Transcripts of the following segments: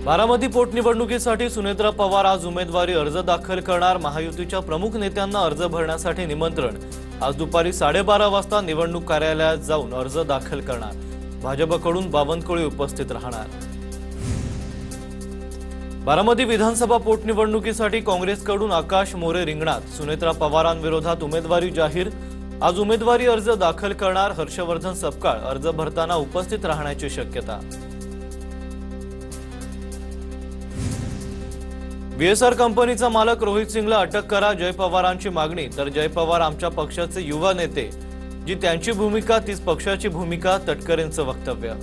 बारामती पोटनिवडणुकीसाठी सुनेत्रा पवार आज उमेदवारी अर्ज दाखल करणार। महायुतीच्या प्रमुख नेत्यांना अर्ज भरण्यासाठी निमंत्रण। आज दुपारी 12:30 वाजता निवडणूक कार्यालयात जाऊन अर्ज दाखल करणार। भाजपकडून बावनकुळे उपस्थित राहणार। बारामती विधानसभा पोटनिवडणुकीसाठी काँग्रेसकडून आकाश मोरे रिंगणात। सुनेत्रा पवारांविरोधात उमेदवारी जाहीर। आज उमेदवारी अर्ज दाखल करणार। हर्षवर्धन सपकाळ अर्ज भरताना उपस्थित राहण्याची शक्यता। बीएसआर कंपनीचा मालक रोहित सिंगला अटक करा, जय पवारांची मागणी। तर जय पवार आमच्या पक्षाचे युवा नेते, जी त्यांची भूमिका तीच पक्षाची भूमिका, तटकरेंचं वक्तव्य।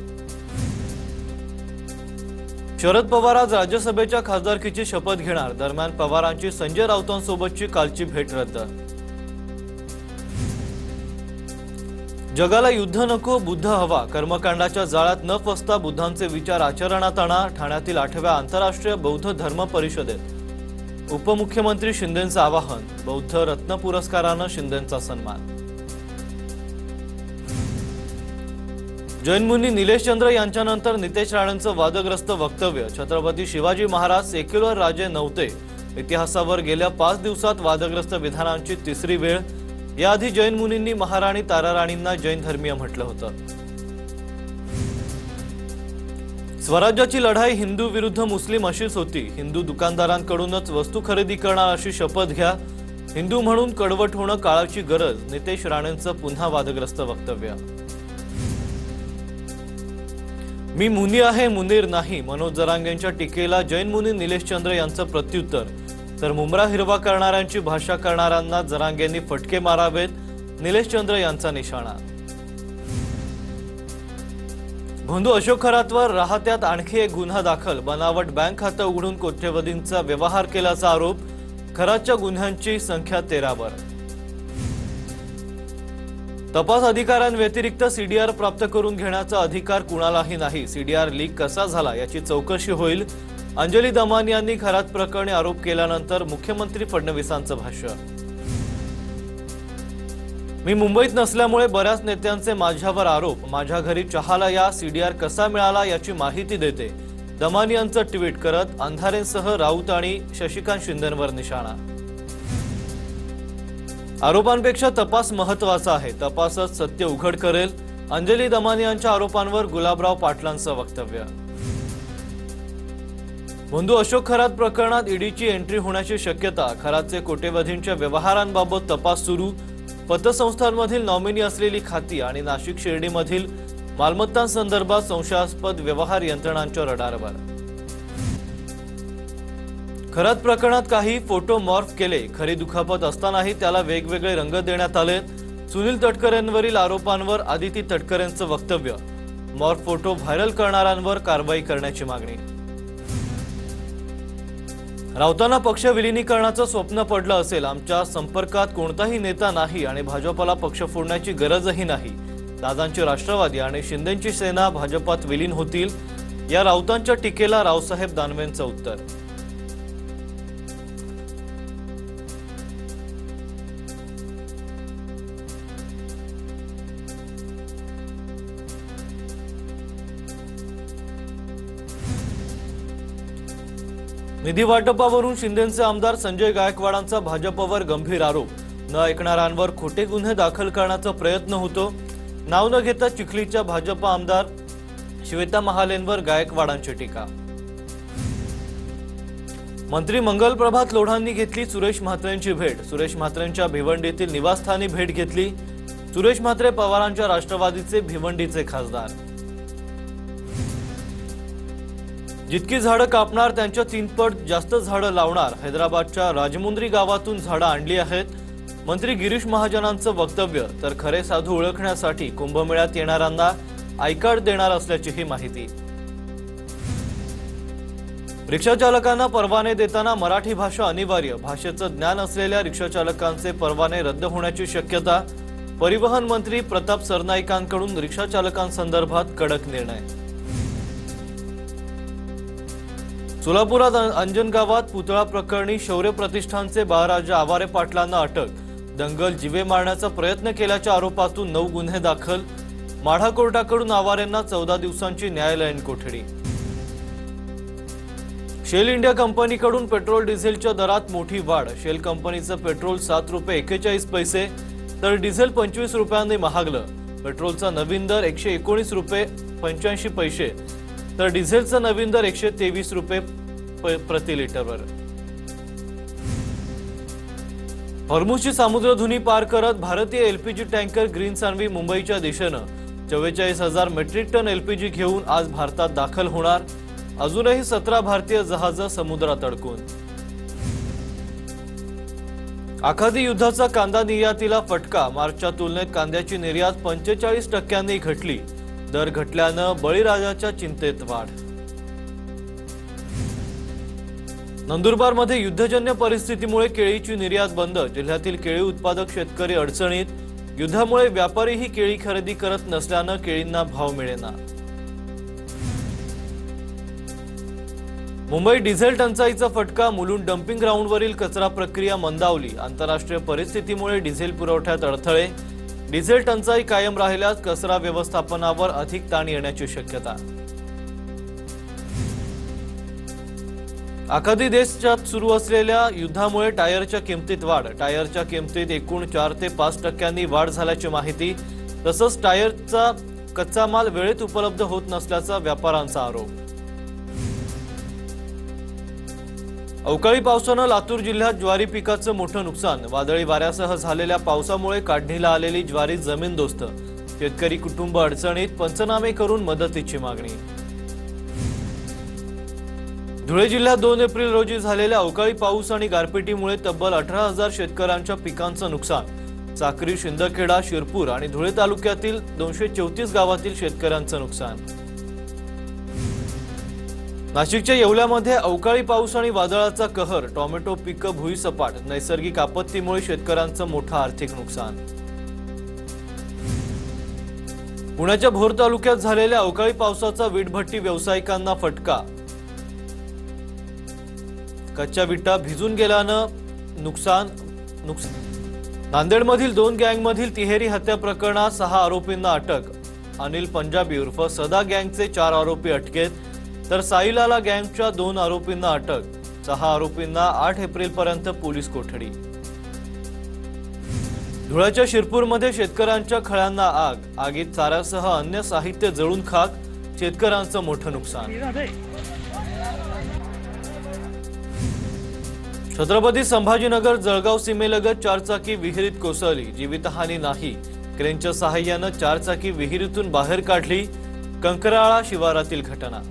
शरद पवार आज राज्यसभेच्या खासदारकीची शपथ घेणार। दरम्यान पवारांची संजय राऊतांसोबतची कालची भेट रद्द। जगाला युद्ध नको, बुद्ध हवा। कर्मकांडाच्या जाळ्यात न फसता बुद्धांचे विचार आचरणात आणा। ठाण्यातील 8व्या आंतरराष्ट्रीय बौद्ध धर्म परिषदेत उपमुख्यमंत्री शिंदेंचं आवाहन। बौद्ध रत्न पुरस्कारानं शिंदेंचा सन्मान। जैन मुनी निलेश चंद्र यांच्यानंतर नितेश राणेंचं वादग्रस्त वक्तव्य। छत्रपती शिवाजी महाराज सेक्युलर राजे नव्हते। इतिहासावर गेल्या 5 दिवसात वादग्रस्त विधानांची तिसरी वेळ। याआधी जैन मुनींनी महाराणी ताराराणींना जैन धर्मीय म्हटलं होतं। स्वराज्याची लढाई हिंदू विरुद्ध मुस्लिम अशीच होती। हिंदू दुकानदारांकडूनच वस्तू खरेदी करणार अशी शपथ घ्या। हिंदू म्हणून कडवट होणं काळाची गरज। नितेश राणेंचं पुन्हा वादग्रस्त वक्तव्य। मी मुनी आहे, मुनीर नाही। मनोज जरांगेंच्या टीकेला जैन मुनी निलेश चंद्र यांचं प्रत्युत्तर। तर मुंबरा हिरवा करणाऱ्यांची भाषा करणाऱ्यांना जरांगेंनी फटके मारावेत, निलेश चंद्र यांचा निशाणा। बंधू अशोक खरातवर राहत्यात आणखी एक गुन्हा दाखल। बनावट बँक खातं उघडून कोट्यवधींचा व्यवहार केल्याचा आरोप। खरातच्या गुन्ह्यांची संख्या 13वर। तपास अधिकाऱ्यांव्यतिरिक्त सीडीआर प्राप्त करून घेण्याचा अधिकार कुणालाही नाही। सीडीआर लीक कसा झाला याची चौकशी होईल। अंजली दमानी यांनी खरात प्रकरणी आरोप केल्यानंतर मुख्यमंत्री फडणवीसांचं भाष्य। मी मुंबईत नसल्यामुळे बऱ्याच नेत्यांचे माझ्यावर आरोप। माझ्या घरी चहाला या, सीडीआर कसा मिळाला याची माहिती देते। दमानी यांचं ट्विट करत अंधारेंसह राऊत आणि शशिकांत शिंदेंवर निशाणा। आरोपांपेक्षा तपास महत्त्वाचा आहे। तपासच सत्य उघड करेल। अंजली दमानी यांच्या आरोपांवर गुलाबराव पाटलांचं वक्तव्य। बंधू अशोक खरात प्रकरणात ईडीची एंट्री होण्याची शक्यता। खरातचे कोट्यवधींच्या व्यवहारांबाबत तपास सुरू। पतसंस्थांमधील नॉमिनी असलेली खाती आणि नाशिक शिर्डीमधील मालमत्तांसंदर्भात संशयास्पद व्यवहार यंत्रणांच्या रडारवर। खरात प्रकरणात काही फोटो मॉर्फ केले। खरी दुखापत असतानाही त्याला वेगवेगळे रंग देण्यात आले। सुनील तटकरेंवरील आरोपांवर आदिती तटकरेंचं वक्तव्य। मॉर्फ फोटो व्हायरल करणाऱ्यांवर कारवाई करण्याची मागणी। राऊतांना पक्ष विलीनीकरणाचं स्वप्न पडलं असेल। आमच्या संपर्कात कोणताही नेता नाही आणि भाजपला पक्ष फोडण्याची गरजही नाही। दादांची राष्ट्रवादी आणि शिंदेंची सेना भाजपात विलीन होतील, या राऊतांच्या टीकेला रावसाहेब दानवेंचं उत्तर। निधी वाटपावरून शिंदेंचे आमदार संजय गायकवाडांचा भाजपवर गंभीर आरोप। न ऐकणाऱ्यांवर खोटे गुन्हे दाखल करण्याचा प्रयत्न होतो। नाव न घेता चिखलीच्या भाजप आमदार श्वेता महालेंवर गायकवाडांची टीका। मंत्री मंगल प्रभात लोढांनी घेतली सुरेश म्हात्रेंची भेट। सुरेश म्हात्रेंच्या भिवंडीतील निवासस्थानी भेट घेतली। सुरेश म्हात्रे पवारांच्या राष्ट्रवादीचे भिवंडीचे खासदार। जितकी झाडं कापणार त्यांच्या 3 पट जास्त झाडं लावणार। हैदराबादच्या राजमुंद्री गावातून झाडं आणली आहेत। मंत्री गिरीश महाजनांचं वक्तव्य। तर खरे साधू ओळखण्यासाठी कुंभमेळ्यात येणाऱ्यांना आय कार्ड देणार असल्याचीही माहिती। रिक्षाचालकांना परवाने देताना मराठी भाषा अनिवार्य। भाषेचं ज्ञान असलेल्या रिक्षाचालकांचे परवाने रद्द होण्याची शक्यता। परिवहन मंत्री प्रताप सरनाईकांकडून रिक्षाचालकांसंदर्भात कडक निर्णय। सोलापुरात अंजनगावात पुतळा प्रकरणी शौर्य प्रतिष्ठानचे बाळराजा आवारे पाटलांना अटक। दंगल जीवे मारण्याचा प्रयत्न केल्याच्या आरोपातून 9 गुन्हे दाखल। माढा कोर्टाकडून आवारेंना 14 दिवसांची न्यायालयीन कोठडी। शेल इंडिया कंपनीकडून पेट्रोल डिझेलच्या दरात मोठी वाढ। शेल कंपनीचं पेट्रोल 7 रुपये 41 पैसे तर डिझेल 25 रुपयांनी महागलं। पेट्रोलचा नवीन दर 119 रुपये 85 पैसे तर डिझेलचा नवीन दर 123 रुपये प्रति लिटरवर। हॉर्मुझची सामुद्रधुनी पार करत भारतीय एलपीजी टँकर ग्रीन सान्वी मुंबईच्या दिशेनं 44,000 मेट्रिक टन एलपीजी घेऊन आज भारतात दाखल होणार। अजूनही 17 भारतीय जहाजं समुद्रात अडकून। आखाती युद्धाचा कांदा निर्यातीला फटका। मार्चच्या तुलनेत कांद्याची निर्यात 45% घटली। दर घटल्यानं बळीराजाच्या चिंतेत वाढ। नंदुरबारमध्ये युद्धजन्य परिस्थितीमुळे केळीची निर्यात बंद। जिल्ह्यातील केळी उत्पादक शेतकरी अडचणीत। युद्धामुळे व्यापारीही केळी खरेदी करत नसल्यानं केळींना भाव मिळेना। मुंबई डिझेल टंचाईचा फटका। मुलुंड डम्पिंग ग्राउंडवरील कचरा प्रक्रिया मंदावली। आंतरराष्ट्रीय परिस्थितीमुळे डिझेल पुरवठ्यात अडथळे। डिझेल टंचाई कायम राहिल्यास कचरा व्यवस्थापनावर अधिक ताण येण्याची शक्यता। आखाती देशात सुरू असलेल्या युद्धामुळे टायरच्या किमतीत वाढ। टायरच्या किमतीत एकूण 4 ते 5% वाढ झाल्याची माहिती। तसंच टायरचा कच्चा माल वेळेत उपलब्ध होत नसल्याचा व्यापाऱ्यांचा आरोप। अवकाळी पावसानं लातूर जिल्ह्यात ज्वारी पिकाचं मोठं नुकसान। वादळी वाऱ्यासह झालेल्या पावसामुळे काढणीला आलेली ज्वारी जमीनदोस्त। शेतकरी कुटुंब अडचणीत। पंचनामे करून मदतीची मागणी। धुळे जिल्ह्यात 2 एप्रिल रोजी झालेल्या अवकाळी पाऊस आणि गारपिटीमुळे तब्बल 18,000 शेतकऱ्यांच्या पिकांचं नुकसान। साक्री, शिंदखेडा, शिरपूर आणि धुळे तालुक्यातील 234 गावातील शेतकऱ्यांचं नुकसान। नाशिकच्या येवल्यामध्ये अवकाळी पाऊस आणि वादळाचा कहर। टोमॅटो पिकं भुईसपाट। नैसर्गिक आपत्तीमुळे शेतकऱ्यांचं मोठं आर्थिक नुकसान। पुण्याच्या भोर तालुक्यात झालेल्या अवकाळी पावसाचा वीटभट्टी व्यावसायिकांना फटका। कच्च्या विटा भिजून गेल्यानं नुकसान। नांदेडमधील 2 गँगमधील तिहेरी हत्या प्रकरणात 6 आरोपींना अटक। अनिल पंजाबी उर्फ सदा गँगचे 4 आरोपी अटकेत तर साईलाला गँगच्या 2 आरोपींना अटक। 6 आरोपींना 8 एप्रिलपर्यंत पोलीस कोठडी। धुळ्याच्या शिरपूरमध्ये शेतकऱ्यांच्या खळ्यांना आग। आगीत चाऱ्यासह अन्य साहित्य जळून खाक। शेतकऱ्यांचं मोठं नुकसान। छत्रपती संभाजीनगर जळगाव सीमेलगत 4 चाकी विहिरीत कोसळली। जीवितहानी नाही। क्रेनच्या सहाय्यानं 4 चाकी विहिरीतून बाहेर काढली। कंकराळा शिवारातील घटना।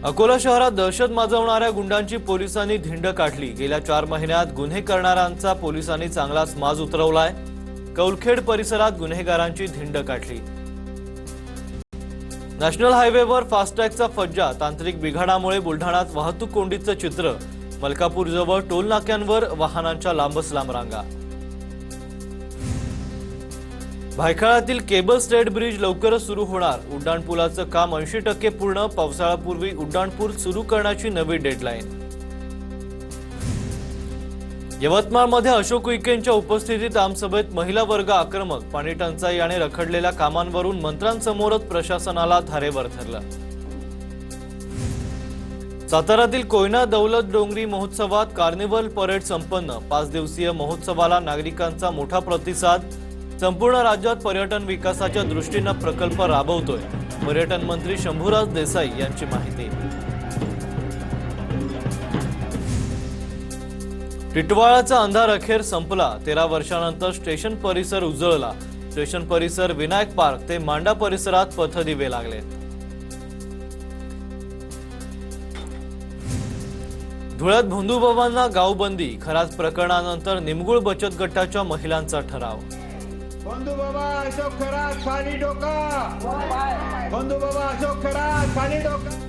अकोला शहरात दहशत माजवणाऱ्या गुंडांची पोलिसांनी धिंड काढली। गेल्या 4 महिन्यात गुन्हे करणाऱ्यांचा पोलिसांनी चांगलाच माज उतरवलाय। कौलखेड परिसरात गुन्हेगारांची धिंड काढली। नॅशनल हायवेवर फास्टॅगचा फज्जा। तांत्रिक बिघाडामुळे बुलढाण्यात वाहतूक कोंडीचं चित्र। मलकापूरजवळ टोल नाक्यांवर वाहनांच्या लांबच लांब रांगा। भायखळ्यातील केबल स्टेट ब्रिज लवकरच सुरू होणार। उड्डाणपुलाचं काम 80% पूर्ण। पावसाळ्यापूर्वी उड्डाणपूल सुरू करण्याची नवी डेडलाईन। यवतमाळमध्ये अशोक उईकेंच्या उपस्थितीत आमसभेत महिला वर्ग आक्रमक। पाणी टंचाई आणि रखडलेल्या कामांवरून मंत्र्यांसमोरच प्रशासनाला धारेवर धरलं। साताऱ्यातील कोयना दौलत डोंगरी महोत्सवात कार्निव्हल परेड संपन्न। 5 दिवसीय महोत्सवाला नागरिकांचा मोठा प्रतिसाद। संपूर्ण राज्यात पर्यटन विकासाच्या दृष्टीने प्रकल्प राबवतोय। पर्यटन मंत्री शंभूराज देसाई यांची माहिती। टिटवाळाचा अंधार अखेर संपला। 13 वर्षांनंतर स्टेशन परिसर उजळला। स्टेशन परिसर विनायक पार्क ते मांडा परिसरात पथदिवे लागले। धुळ्यात भोंदूबाबांना गावबंदी। खराच प्रकरणानंतर निमगुळ बचत गटाच्या महिलांचा ठराव। बंधू बाबा अशोक खरात खाली डोका। बंधू बाबा अशोक खरात खाली डोका।